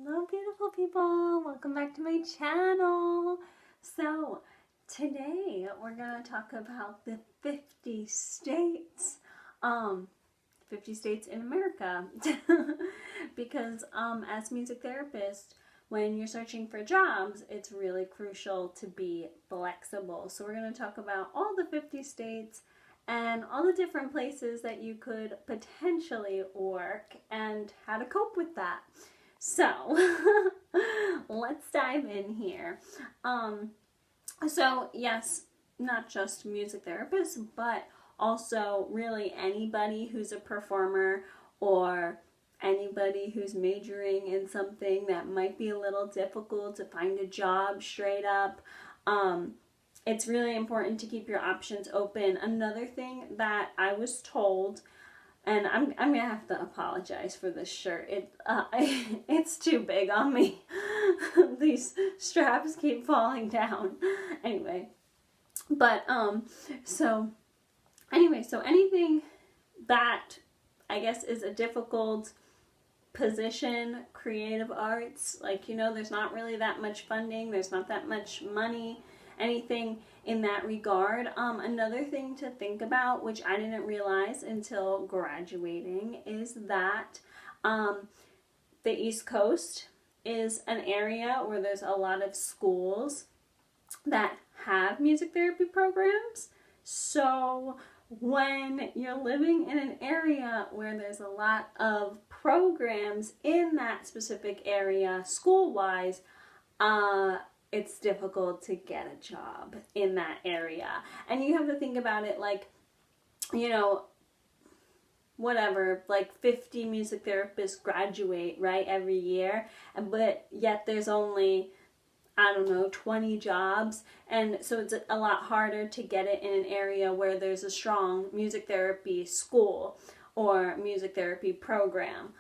Hello beautiful people, welcome back to my channel. So today we're going to talk about the 50 states, 50 states in America because as music therapists, when you're searching for jobs, it's really crucial to be flexible. So we're going to talk about all the 50 states and all the different places that you could potentially work and how to cope with that. So let's dive in here. So yes, not just music therapists, but also really anybody who's a performer or anybody who's majoring in something that might be a little difficult to find a job straight up. It's really important to keep your options open. Another thing that I was told, and I'm gonna have to apologize for this shirt. It's too big on me. These straps keep falling down. Anyway, but so anything that I guess is a difficult position, creative arts, like, there's not really that much funding, there's not that much money, anything in that regard. Another thing to think about, which I didn't realize until graduating, is that the East Coast is an area where there's a lot of schools that have music therapy programs. So when you're living in an area where there's a lot of programs in that specific area, school-wise, it's difficult to get a job in that area. And you have to think about it like, whatever, like 50 music therapists graduate, right, every year, but yet there's only, 20 jobs, and so it's a lot harder to get it in an area where there's a strong music therapy school or music therapy program.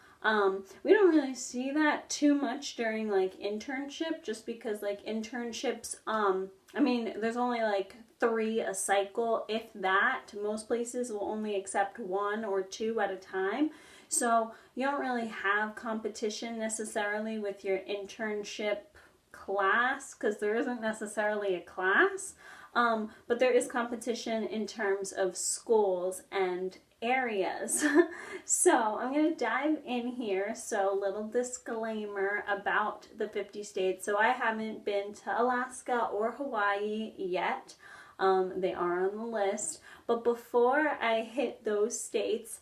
We don't really see that too much during like internship, just because like internships, there's only like 3 a cycle, if that. Most places will only accept 1 or 2 at a time. So you don't really have competition necessarily with your internship class, because there isn't necessarily a class, but there is competition in terms of schools and areas. So I'm going to dive in here. So little disclaimer about the 50 states. So I haven't been to Alaska or Hawaii yet. They are on the list, but before I hit those states,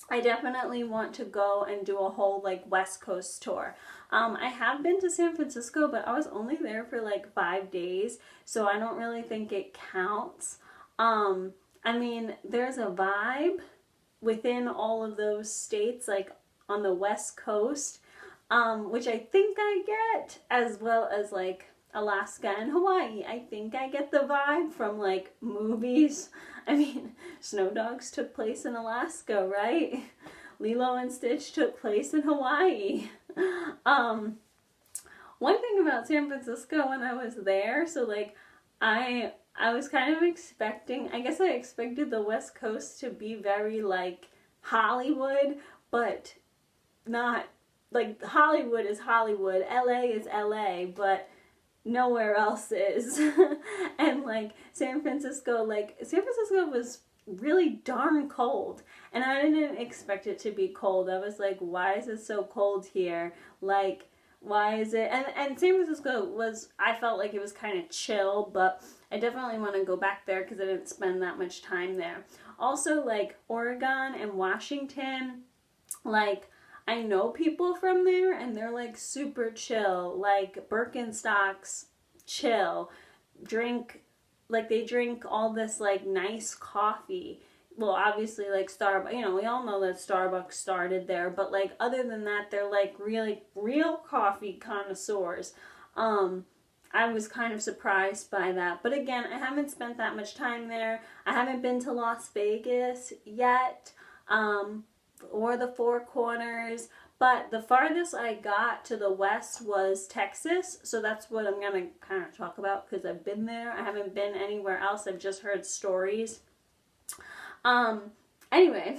I definitely want to go and do a whole like West Coast tour. I have been to San Francisco, but I was only there for like 5 days, so I don't really think it counts. There's a vibe within all of those states, like on the West Coast, which I think I get, as well as like Alaska and Hawaii. I think I get the vibe from like movies. Snow Dogs took place in Alaska, right? Lilo and Stitch took place in Hawaii. One thing about San Francisco when I was there, so like I was kind of expecting, I guess I expected the West Coast to be very like Hollywood, but not, like Hollywood is Hollywood, LA is LA, but nowhere else is. And like San Francisco was really darn cold, and I didn't expect it to be cold. I was like, why is it so cold here? Like, why is it? And San Francisco I felt like it was kind of chill, but I definitely want to go back there because I didn't spend that much time there. Also, like Oregon and Washington, like I know people from there and they're like super chill, like Birkenstocks chill, they drink all this like nice coffee. Well, obviously like Starbucks, we all know that Starbucks started there, but like other than that, they're like really real coffee connoisseurs. I was kind of surprised by that. But again, I haven't spent that much time there. I haven't been to Las Vegas yet, or the Four Corners. But the farthest I got to the west was Texas. So that's what I'm going to kind of talk about because I've been there. I haven't been anywhere else. I've just heard stories. Anyway,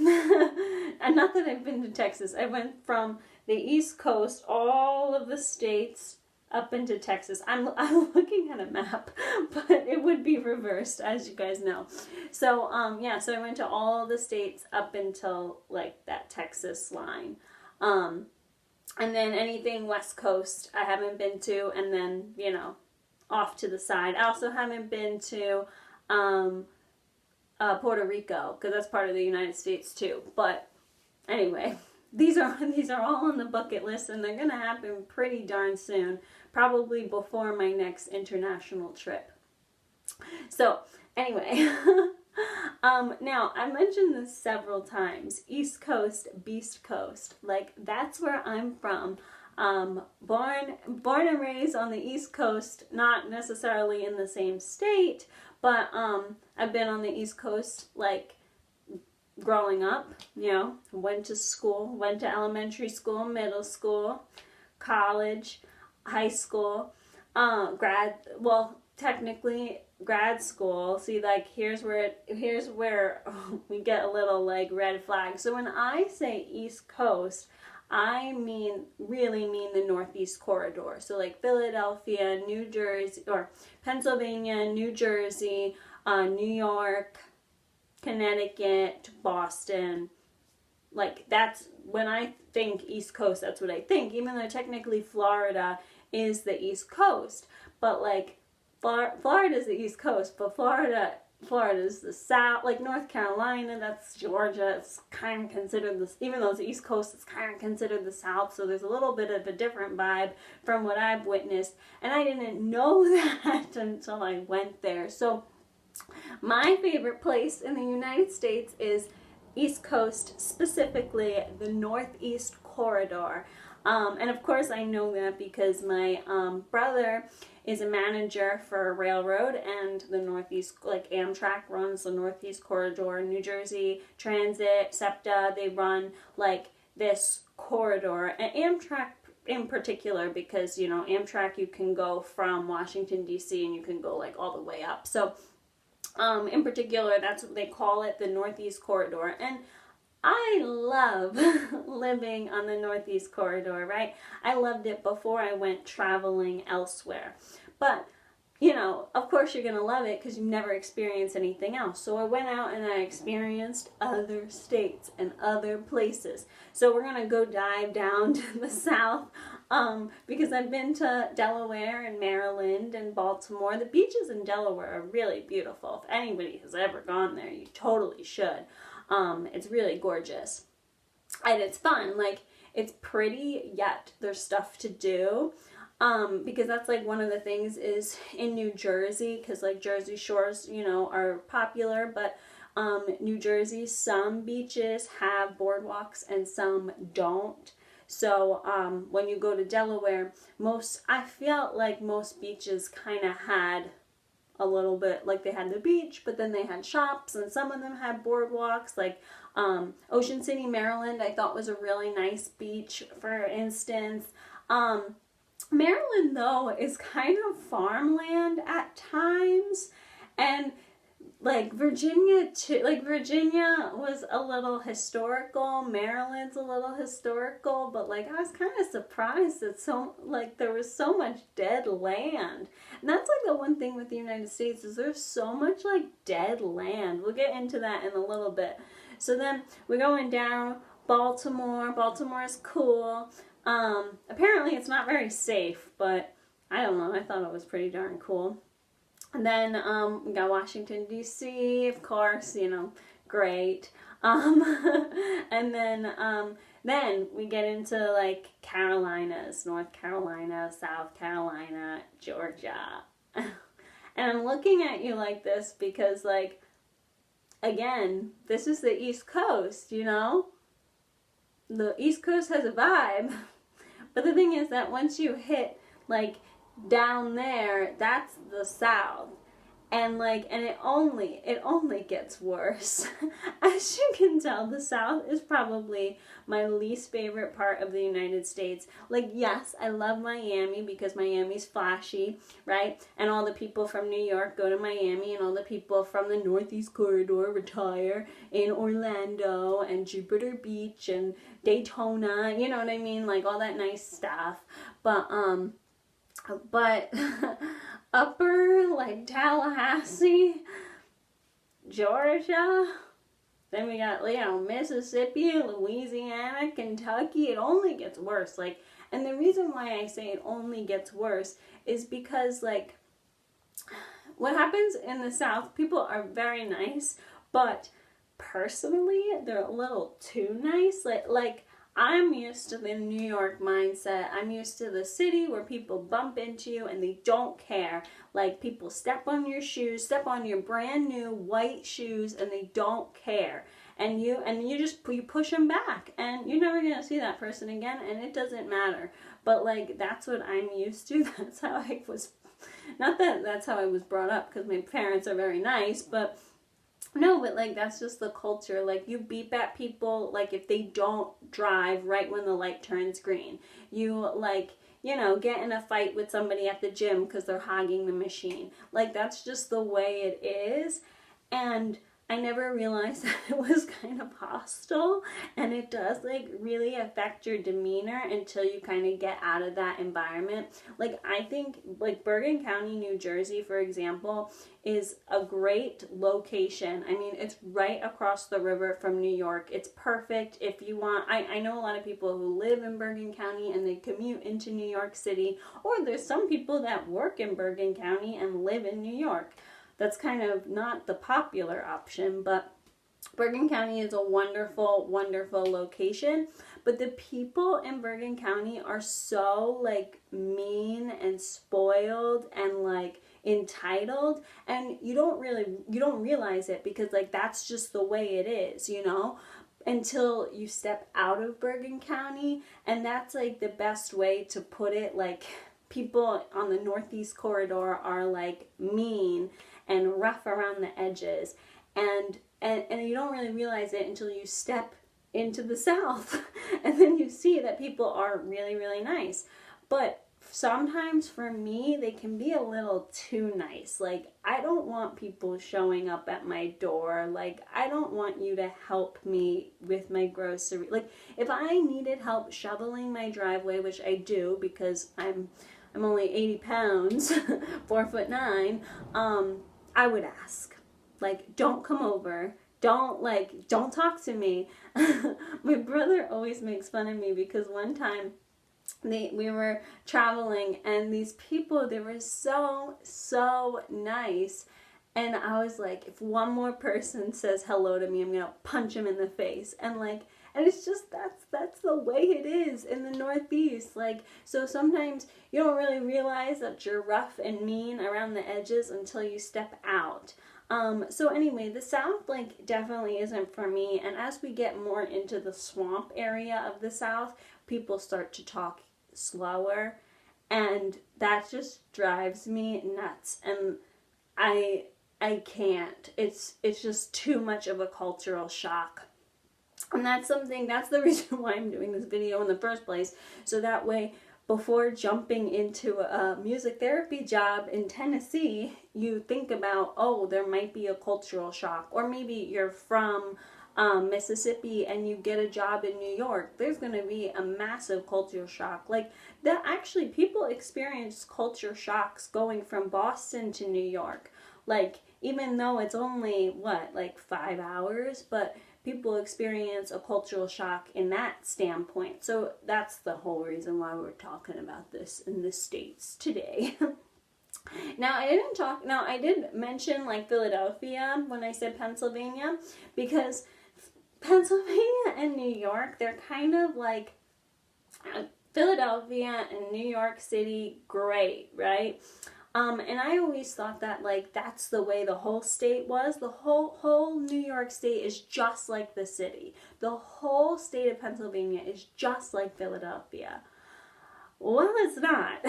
and not that I've been to Texas. I went from the East Coast, all of the states up into Texas. I'm looking at a map, but it would be reversed, as you guys know. So yeah, so I went to all the states up until like that Texas line. And then anything West Coast I haven't been to, and then, you know, off to the side. I also haven't been to Puerto Rico, because that's part of the United States too. But anyway, these are all on the bucket list, and they're gonna happen pretty darn soon, probably before my next international trip. So anyway, now I mentioned this several times. East Coast, Beast Coast, like that's where I'm from. Born and raised on the East Coast, not necessarily in the same state, but I've been on the East Coast like growing up, you know, went to elementary school, middle school, college, high school, technically grad school. See, like here's where we get a little like red flag. So when I say East Coast, I really mean the Northeast corridor. So like Philadelphia, New Jersey, or Pennsylvania, New Jersey, New York, Connecticut, Boston. Like that's when I think East Coast, that's what I think, even though technically Florida is the East Coast. But like Florida is the East Coast, but Florida is the South. Like North Carolina, that's Georgia. It's kind of considered this, even though it's the East Coast, it's kind of considered the South. So there's a little bit of a different vibe from what I've witnessed, and I didn't know that until I went there. So my favorite place in the United States is East Coast, specifically the Northeast corridor. And of course I know that because my brother is a manager for a railroad, and the Northeast, like Amtrak runs the Northeast corridor. New Jersey Transit, SEPTA, they run like this corridor. And Amtrak in particular, because, you know, Amtrak, you can go from Washington, D.C. and you can go like all the way up. So in particular, that's what they call it, the Northeast corridor. And I love living on the Northeast corridor, right? I loved it before I went traveling elsewhere. But, you know, of course you're going to love it because you've never experienced anything else. So I went out and I experienced other states and other places. So we're going to go dive down to the South because I've been to Delaware and Maryland and Baltimore. The beaches in Delaware are really beautiful. If anybody has ever gone there, you totally should. It's really gorgeous. And it's fun. Like, it's pretty, yet there's stuff to do. Because that's like one of the things is in New Jersey, because like Jersey shores, you know, are popular, but New Jersey, some beaches have boardwalks and some don't. So when you go to Delaware, I felt like most beaches kind of had a little bit, like they had the beach, but then they had shops, and some of them had boardwalks. Like Ocean City, Maryland, I thought was a really nice beach, for instance. Maryland, though, is kind of farmland at times, and like Virginia too. Like Virginia was a little historical, Maryland's a little historical, but like I was kind of surprised that there was so much dead land. And that's like the one thing with the United States is there's so much like dead land. We'll get into that in a little bit. So then we're going down Baltimore. Baltimore is cool. Apparently it's not very safe, but I don't know. I thought it was pretty darn cool. And then we got Washington, D.C., of course, you know, great. And then we get into like Carolinas, North Carolina, South Carolina, Georgia. And I'm looking at you like this because, like, again, this is the East Coast, you know? The East Coast has a vibe. But the thing is that once you hit, like, down there, that's the South. and it only gets worse. As you can tell, the South is probably my least favorite part of the United States. Like, yes, I love Miami because Miami's flashy, right? And all the people from New York go to Miami, and all the people from the Northeast Corridor retire in Orlando and Jupiter Beach and Daytona, you know what I mean? Like, all that nice stuff. But upper, like, Tallahassee, Georgia, then we got, Mississippi, Louisiana, Kentucky. It only gets worse. Like, and the reason why I say it only gets worse is because, like, what happens in the South, people are very nice, but personally, they're a little too nice. Like I'm used to the New York mindset. I'm used to the city where people bump into you and they don't care. Like, people step on your shoes, step on your brand new white shoes, and they don't care. And you push them back, and you're never gonna see that person again, and it doesn't matter. But, like, that's what I'm used to. That's how I was. Not that that's how I was brought up, because my parents are very nice, but. No, but, like, that's just the culture. Like, you beep at people, like, if they don't drive right when the light turns green. You, like, get in a fight with somebody at the gym because they're hogging the machine. Like, that's just the way it is. And I never realized that it was kind of hostile, and it does, like, really affect your demeanor until you kind of get out of that environment. Like, I think, like, Bergen County, New Jersey, for example, is a great location. I mean, it's right across the river from New York. It's perfect if you want. I know a lot of people who live in Bergen County and they commute into New York City, or there's some people that work in Bergen County and live in New York. That's kind of not the popular option, but Bergen County is a wonderful, wonderful location. But the people in Bergen County are so, like, mean and spoiled and, like, entitled, and you don't realize it because, like, that's just the way it is, until you step out of Bergen County. And that's, like, the best way to put it. Like, people on the Northeast Corridor are, like, mean and rough around the edges, and you don't really realize it until you step into the South and then you see that people are really, really nice. But sometimes for me, they can be a little too nice. Like, I don't want people showing up at my door. Like, I don't want you to help me with my grocery. Like, if I needed help shoveling my driveway, which I do because I'm only 80 pounds, 4'9", I would ask. Like, don't come over. Don't talk to me. My brother always makes fun of me because one time we were traveling, and these people, they were so, so nice. And I was like, if one more person says hello to me, I'm going to punch him in the face. And it's just, that's the way it is in the Northeast. Like, so sometimes you don't really realize that you're rough and mean around the edges until you step out. So anyway, the South, like, definitely isn't for me. And as we get more into the swamp area of the South, people start to talk slower, and that just drives me nuts. And I can't. It's just too much of a cultural shock. And that's the reason why I'm doing this video in the first place. So that way, before jumping into a music therapy job in Tennessee, you think about, oh, there might be a cultural shock. Or maybe you're from Mississippi and you get a job in New York. There's going to be a massive culture shock. Like, that actually, people experience culture shocks going from Boston to New York. Like, even though it's only, 5 hours, but people experience a cultural shock in that standpoint. So that's the whole reason why we're talking about this in the States today. Now, I did mention, like, Philadelphia when I said Pennsylvania, because Pennsylvania and New York, they're kind of like Philadelphia and New York City, great, right? And I always thought that, like, that's the way the whole state was. The whole New York State is just like the city. The whole state of Pennsylvania is just like Philadelphia. Well, it's not.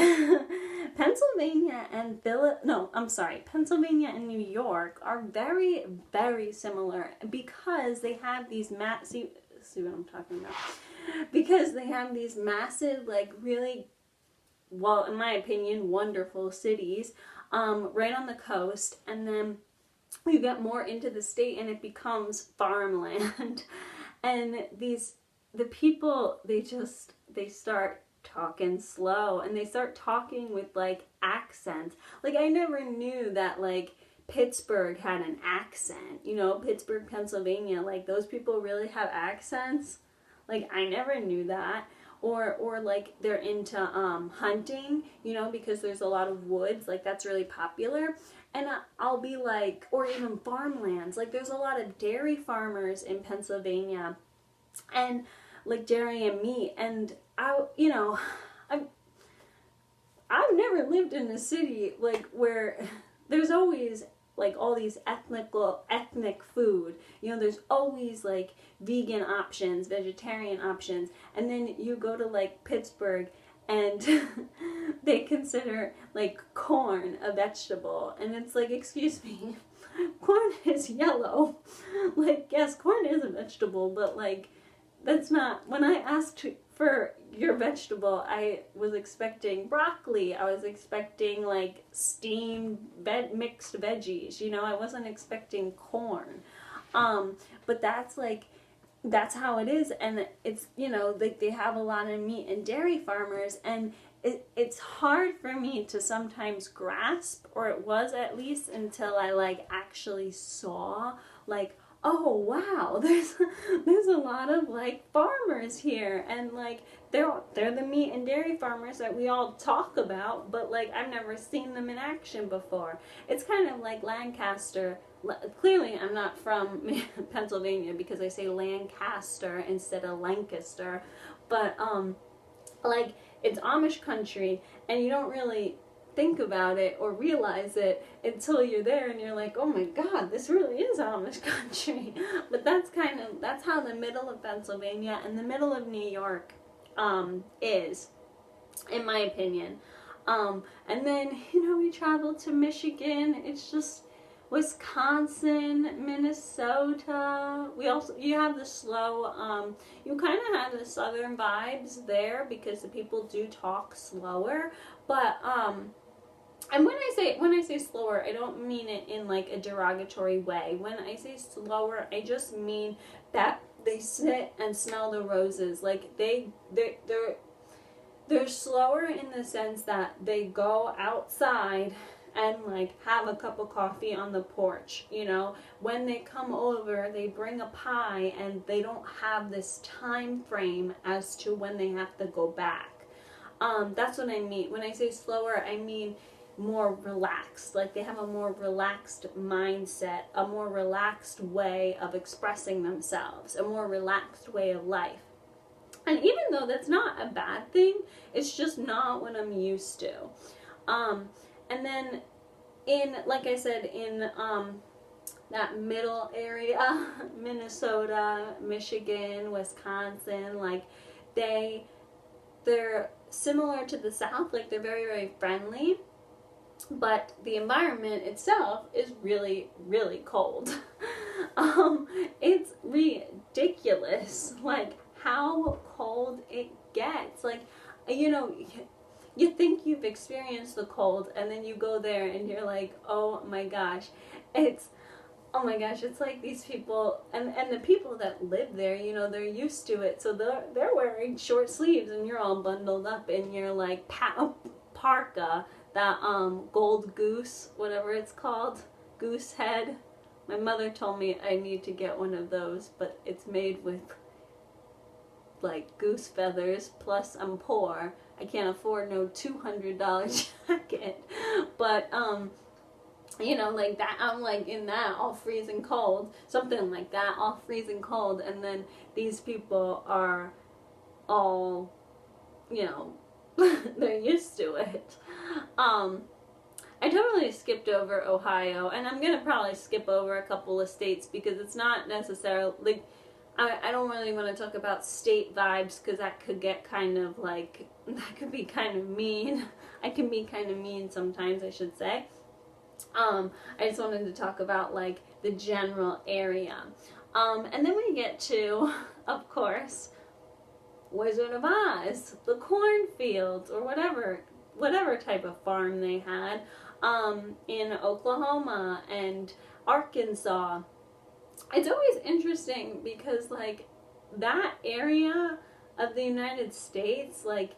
Pennsylvania and Pennsylvania and New York are very, very similar because they have these see what I'm talking about? Because they have these massive, like really, well, in my opinion, wonderful cities, right on the coast, and then you get more into the state and it becomes farmland. And the people, they start talking slow and they start talking with like accents. Like I never knew that like Pittsburgh had an accent, Pittsburgh, Pennsylvania, like those people really have accents. Like I never knew that. Or like they're into hunting, because there's a lot of woods, like that's really popular. And I'll be like, or even farmlands, like there's a lot of dairy farmers in Pennsylvania, and like dairy and meat. And I've I've never lived in a city like where there's always like all these ethnic food. There's always like vegan options, vegetarian options, and then you go to like Pittsburgh and they consider like corn a vegetable, and it's like, excuse me, corn is yellow. Like, yes, corn is a vegetable, but like that's not, when I asked for your vegetable, I was expecting broccoli. I was expecting like steamed mixed veggies. I wasn't expecting corn. But that's how it is, and it's they have a lot of meat and dairy farmers, and it's hard for me to sometimes grasp, or it was at least until I like actually saw like, oh wow, there's a lot of like farmers here, and like they're the meat and dairy farmers that we all talk about, but like I've never seen them in action before. It's kind of like Lancaster. Clearly I'm not from Pennsylvania because I say Lancaster instead of Lancaster, but like it's Amish country, and you don't really think about it or realize it until you're there and you're like, oh my god, this really is Amish country. But that's how the middle of Pennsylvania and the middle of New York is, in my opinion. And then we travel to Michigan. It's just Wisconsin, Minnesota. You have the slow, you kind of have the southern vibes there because the people do talk slower, but and when I say slower, I don't mean it in like a derogatory way. When I say slower, I just mean that they sit and smell the roses. Like they're slower in the sense that they go outside and like have a cup of coffee on the porch. When they come over, they bring a pie, and they don't have this time frame as to when they have to go back. That's what I mean. When I say slower, I mean more relaxed. Like they have a more relaxed mindset, a more relaxed way of expressing themselves, a more relaxed way of life. And even though that's not a bad thing, it's just not what I'm used to. And then like I said, in that middle area, Minnesota, Michigan, Wisconsin, like they're similar to the South. Like they're very, very friendly, but the environment itself is really, really cold. It's ridiculous, like how cold it gets. Like, you think you've experienced the cold, and then you go there and you're like, oh my gosh, it's like these people, and the people that live there, they're used to it, so they're wearing short sleeves, and you're all bundled up in your like parka, that gold goose, whatever it's called, goose head. My mother told me I need to get one of those, but it's made with like goose feathers, plus I'm poor. I can't afford no $200 jacket. But like that, I'm like in that all freezing cold, something like that, all freezing cold, and then these people are all, they're used to it. I totally skipped over Ohio, and I'm gonna probably skip over a couple of states because it's not necessarily like I don't really want to talk about state vibes because that could get kind of like, that could be kind of mean. I can be kind of mean sometimes, I should say. I just wanted to talk about like the general area. And then we get to, of course, Wizard of Oz, the cornfields, or whatever type of farm they had in Oklahoma and Arkansas. It's always interesting because like that area of the United States, like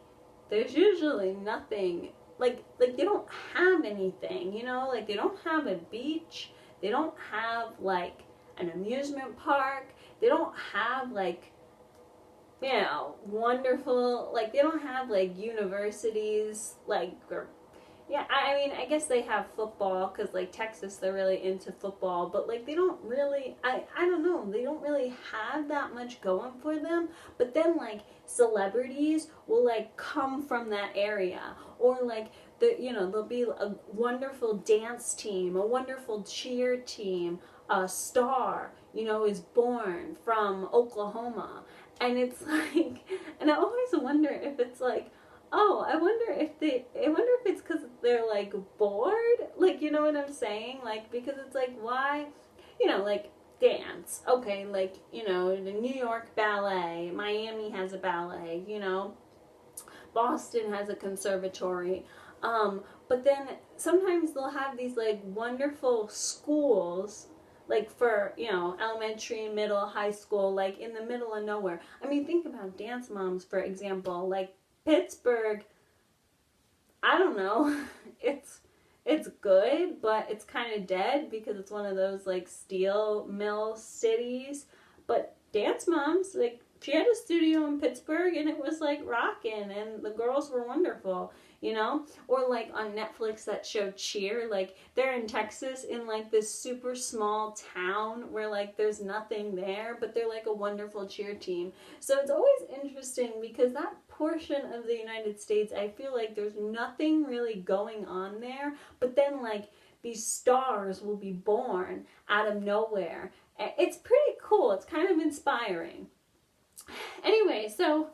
there's usually nothing, like they don't have anything, you know, like they don't have a beach, they don't have like an amusement park, they don't have like, you know, wonderful, like they don't have like universities, like, or yeah, I mean, I guess they have football because, like, Texas, they're really into football, but, like, they don't really, I don't know, they don't really have that much going for them, but then, like, celebrities will, like, come from that area, or, like, you know, there'll be a wonderful dance team, a wonderful cheer team, a star, you know, is born from Oklahoma, and it's, like, and I always wonder if it's, like, oh, I wonder if it's because they're like bored, like, you know what I'm saying? Like, because it's like, why, you know, like dance, okay, like, you know, the New York Ballet, Miami has a ballet, you know, Boston has a conservatory, but then sometimes they'll have these like wonderful schools, like for, you know, elementary, middle, high school, like in the middle of nowhere. I mean, think about Dance Moms, for example, like Pittsburgh, I don't know. It's good, but it's kind of dead because it's one of those like steel mill cities. But Dance Moms, like she had a studio in Pittsburgh and it was like rocking and the girls were wonderful, you know? Or like on Netflix that show Cheer, like they're in Texas in like this super small town where like there's nothing there, but they're like a wonderful cheer team. So it's always interesting because that portion of the United States, I feel like there's nothing really going on there, but then like these stars will be born out of nowhere. It's pretty cool. It's kind of inspiring. Anyway, so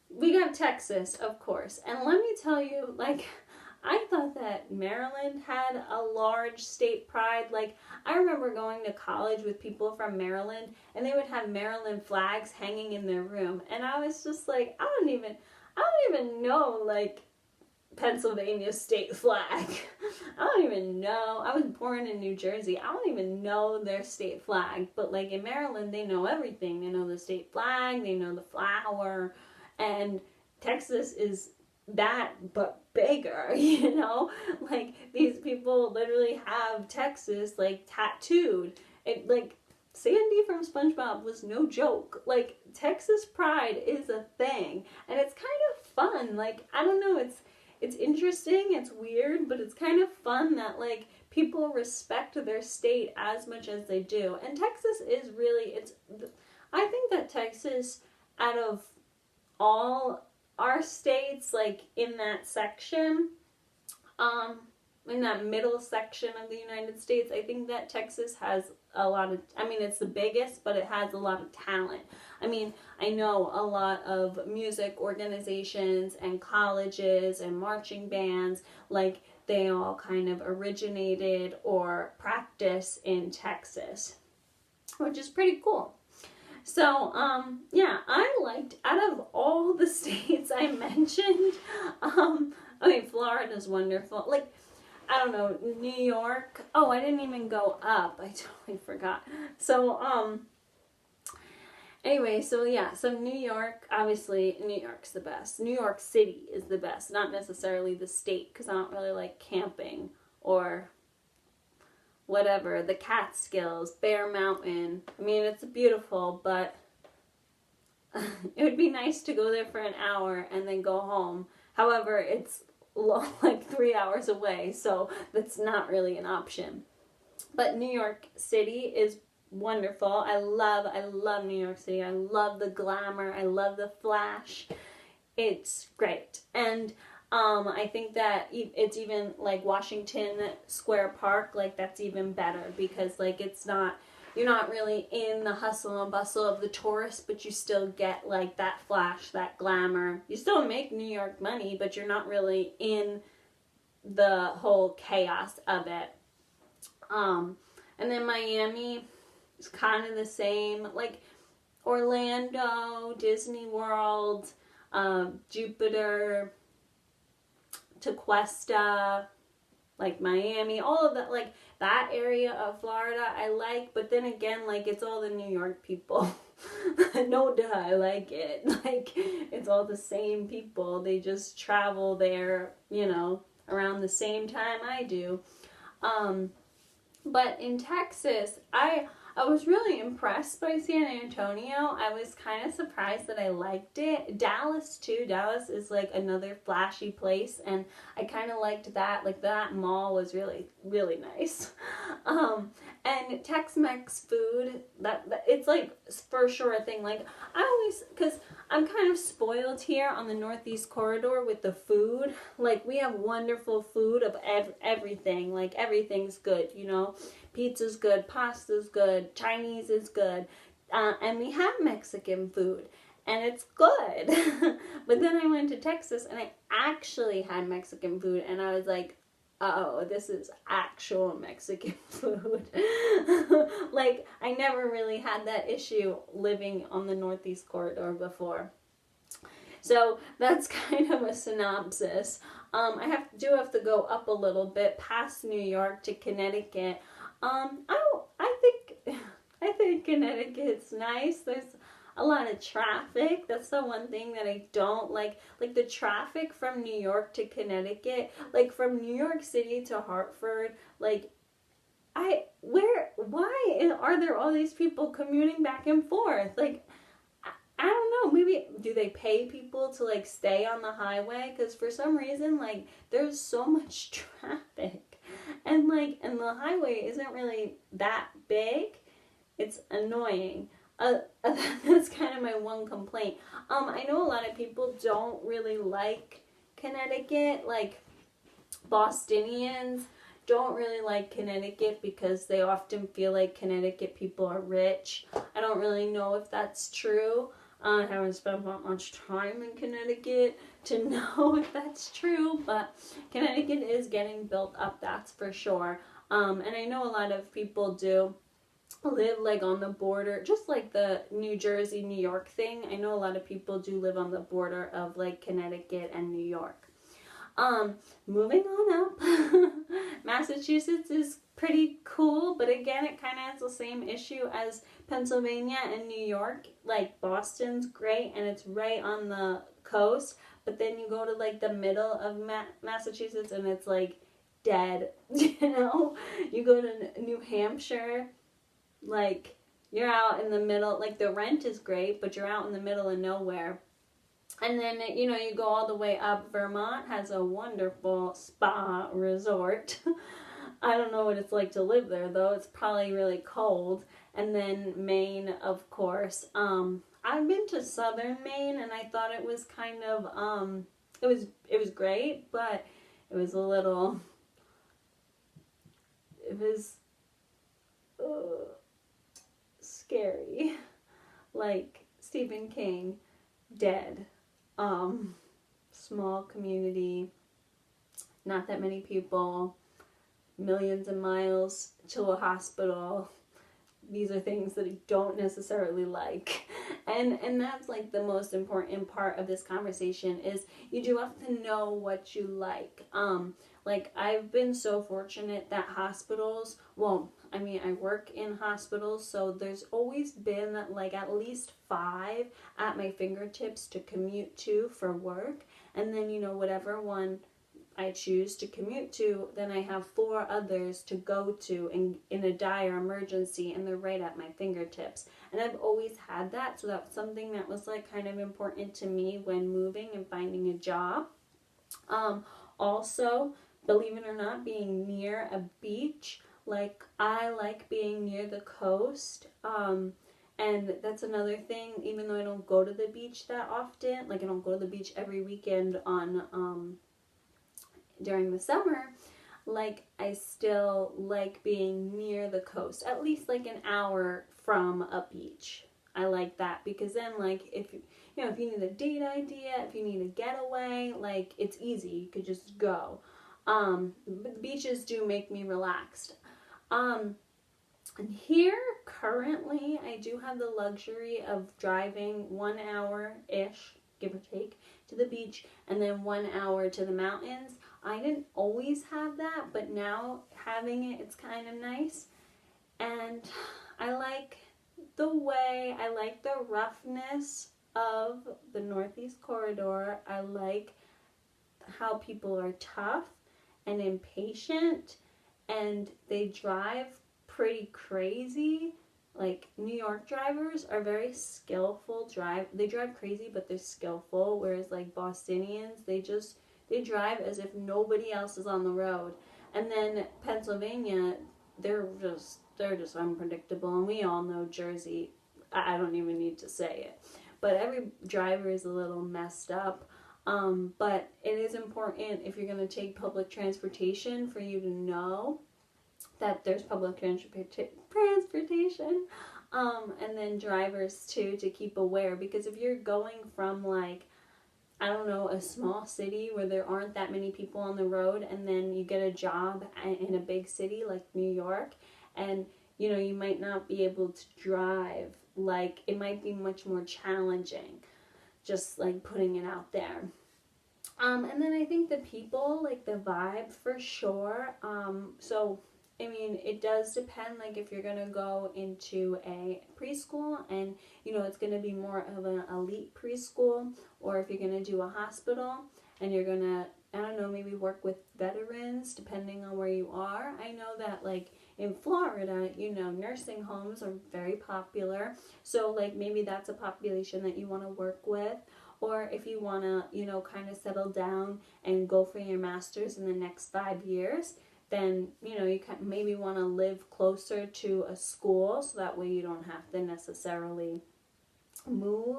we got Texas, of course. And let me tell you, like, I thought that Maryland had a large state pride. Like, I remember going to college with people from Maryland, and they would have Maryland flags hanging in their room. And I was just like, I don't even know, like, Pennsylvania's state flag. I don't even know. I was born in New Jersey. I don't even know their state flag. But like in Maryland, they know everything. They know the state flag, they know the flower, and Texas is that but bigger, you know? Like these people literally have Texas like tattooed. It like Sandy from SpongeBob was no joke. Like Texas pride is a thing, and it's kind of fun. Like I don't know, it's interesting, it's weird, but it's kind of fun that like people respect their state as much as they do. And Texas is really, I think that Texas, out of all our states, like in that section, in that middle section of the United States, I think that Texas has a lot of, I mean, it's the biggest, but it has a lot of talent. I mean, I know a lot of music organizations and colleges and marching bands, like they all kind of originated or practice in Texas, which is pretty cool. So, yeah, I liked, out of all the states I mentioned, I mean, Florida's wonderful. Like, I don't know, New York. Oh, I didn't even go up. I totally forgot. So, anyway, so yeah, so New York, obviously, New York's the best. New York City is the best, not necessarily the state, because I don't really like camping or whatever. The Catskills, Bear Mountain. I mean, it's beautiful, but it would be nice to go there for an hour and then go home. However, it's like 3 hours away, so that's not really an option. But New York City is wonderful. I love New York City. I love the glamour. I love the flash. It's great. And I think that it's even like Washington Square Park, like that's even better because like it's not you're not really in the hustle and bustle of the tourist, but you still get like that flash, that glamour. You still make New York money, but you're not really in the whole chaos of it. And then Miami is kind of the same, like Orlando, Disney World, Jupiter, Tequesta, like Miami, all of that, like that area of Florida I like, but then again, like it's all the New York people. No duh, I like it. Like it's all the same people. They just travel there, you know, around the same time I do. But in Texas, I was really impressed by San Antonio. I was kind of surprised that I liked it. Dallas too. Dallas is like another flashy place, and I kind of liked that. Like that mall was really, really nice. And Tex-Mex food, that it's like for sure a thing. Like I always, because I'm kind of spoiled here on the Northeast Corridor with the food. Like we have wonderful food of everything. Like everything's good, you know. Pizza's good, pasta's good, Chinese is good, and we have Mexican food, and it's good. But then I went to Texas, and I actually had Mexican food, and I was like, oh, this is actual Mexican food. Like, I never really had that issue living on the Northeast Corridor before. So that's kind of a synopsis. I have to go up a little bit past New York to Connecticut. I think Connecticut's nice. There's a lot of traffic. That's the one thing that I don't like. Like the traffic from New York to Connecticut, like from New York City to Hartford, like why are there all these people commuting back and forth? Like, I don't know, maybe, do they pay people to like stay on the highway? Because for some reason, like, there's so much traffic. And the highway isn't really that big. It's annoying. That's kind of my one complaint. I know a lot of people don't really like Connecticut. Like Bostonians don't really like Connecticut because they often feel like Connecticut people are rich. I don't really know if that's true. I haven't spent that much time in Connecticut to know if that's true, but Connecticut is getting built up, that's for sure. And I know a lot of people do live like on the border, just like the New Jersey, New York thing. I know a lot of people do live on the border of like Connecticut and New York. Moving on up, Massachusetts is pretty cool, but again, it kind of has the same issue as Pennsylvania and New York. Like Boston's great and it's right on the coast, but then you go to like the middle of Massachusetts and it's like dead. You know, you go to New Hampshire, like you're out in the middle. Like the rent is great, but you're out in the middle of nowhere. And then, you know, you go all the way up. Vermont has a wonderful spa resort. I don't know what it's like to live there, though. It's probably really cold. And then Maine, of course. I've been to southern Maine, and I thought it was kind of, it was great, but it was a little, it was scary. Like Stephen King, dead. Small community, not that many people, millions of miles to a hospital. These are things that I don't necessarily like. And that's like the most important part of this conversation is you do have to know what you like. Like I've been so fortunate that hospitals, well, I mean, I work in hospitals, so there's always been like at least 5 at my fingertips to commute to for work. And then, you know, whatever one I choose to commute to, then I have 4 others to go to in a dire emergency, and they're right at my fingertips. And I've always had that, so that's something that was like kind of important to me when moving and finding a job. Also, believe it or not, being near a beach. Like, I like being near the coast, and that's another thing, even though I don't go to the beach that often, like I don't go to the beach every weekend on, during the summer, like I still like being near the coast, at least like an hour from a beach. I like that because then like if you need a date idea, if you need a getaway, like it's easy. You could just go. But beaches do make me relaxed. Um, and here currently, I do have the luxury of driving 1 hour ish, give or take, to the beach and then 1 hour to the mountains. I didn't always have that, but now having it, it's kind of nice. And I like I like the roughness of the Northeast Corridor. I like how people are tough and impatient and they drive pretty crazy. Like New York drivers are very skillful they drive crazy but they're skillful, whereas like Bostonians, they drive as if nobody else is on the road. And then Pennsylvania, they're just unpredictable, and we all know Jersey. I don't even need to say it, but every driver is a little messed up. But it is important if you're going to take public transportation for you to know that there's public transportation, and then drivers too to keep aware, because if you're going from like, I don't know, a small city where there aren't that many people on the road, and then you get a job in a big city like New York, and you might not be able to drive, like it might be much more challenging, just like putting it out there. And then I think the people, like the vibe for sure. So I mean, it does depend, like if you're gonna go into a preschool and it's gonna be more of an elite preschool, or if you're gonna do a hospital and you're gonna, I don't know, maybe work with veterans depending on where you are. I know that like in Florida, nursing homes are very popular. So like maybe that's a population that you want to work with. Or if you want to, kind of settle down and go for your master's in the next 5 years, then, you maybe want to live closer to a school so that way you don't have to necessarily move.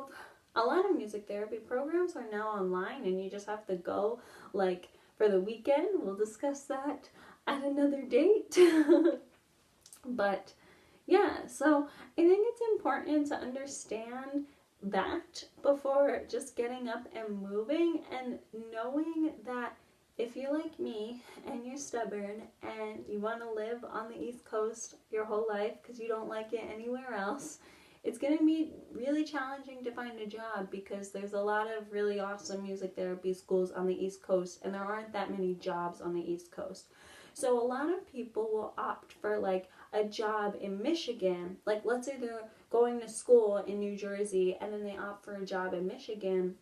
A lot of music therapy programs are now online and you just have to go like for the weekend. We'll discuss that at another date. But yeah, so I think it's important to understand that before just getting up and moving, and knowing that if you're like me and you're stubborn and you want to live on the East Coast your whole life because you don't like it anywhere else, it's going to be really challenging to find a job because there's a lot of really awesome music therapy schools on the East Coast and there aren't that many jobs on the East Coast. So a lot of people will opt for like a job in Michigan. Like let's say they're going to school in New Jersey and then they opt for a job in Michigan.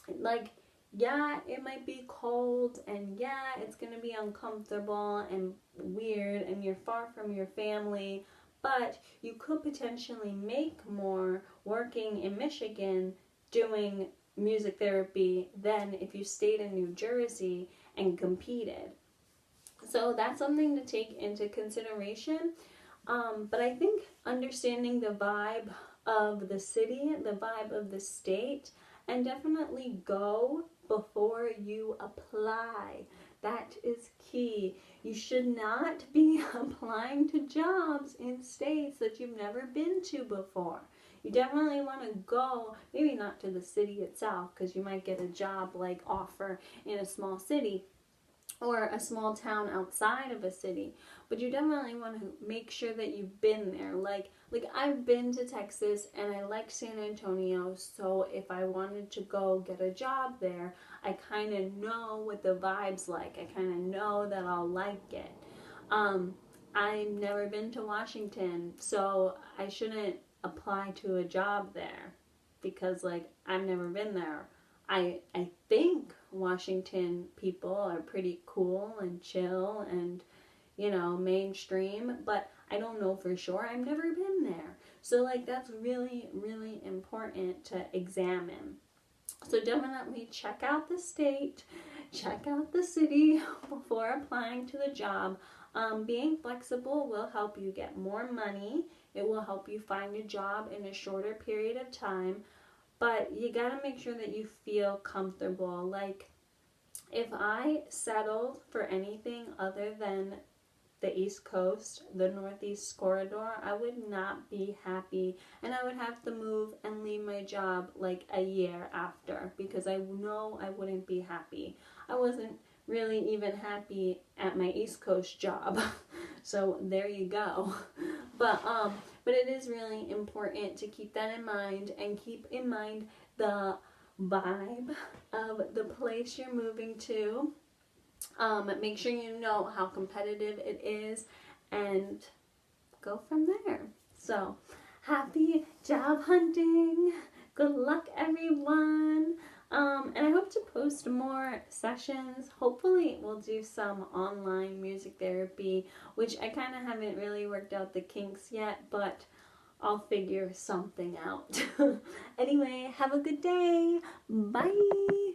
Like, yeah, it might be cold and yeah, it's going to be uncomfortable and weird and you're far from your family, but you could potentially make more working in Michigan doing music therapy than if you stayed in New Jersey and competed. So that's something to take into consideration. But I think understanding the vibe of the city, the vibe of the state, and definitely go before you apply. That is key. You should not be applying to jobs in states that you've never been to before. You definitely want to go, maybe not to the city itself, because you might get a job like offer in a small city or a small town outside of a city, but you definitely want to make sure that you've been there. Like I've been to Texas and I like San Antonio, so if I wanted to go get a job there, I kind of know what the vibe's like. I kind of know that I'll like it. I've never been to Washington, so I shouldn't apply to a job there because like I've never been there. I think Washington people are pretty cool and chill and, mainstream, but I don't know for sure. I've never been there. So, like, that's really, really important to examine. So definitely check out the state, check out the city before applying to the job. Being flexible will help you get more money. It will help you find a job in a shorter period of time. But you gotta make sure that you feel comfortable. Like, if I settled for anything other than the East Coast, the Northeast corridor, I would not be happy, and I would have to move and leave my job like a year after, because I know I wouldn't be happy. I wasn't really even happy at my East Coast job. So there you go. But it is really important to keep that in mind, and keep in mind the vibe of the place you're moving to. Make sure you know how competitive it is, and go from there. So, happy job hunting. Good luck, everyone. And I hope to post more sessions. Hopefully, we'll do some online music therapy, which I kind of haven't really worked out the kinks yet, but I'll figure something out. Anyway, have a good day. Bye.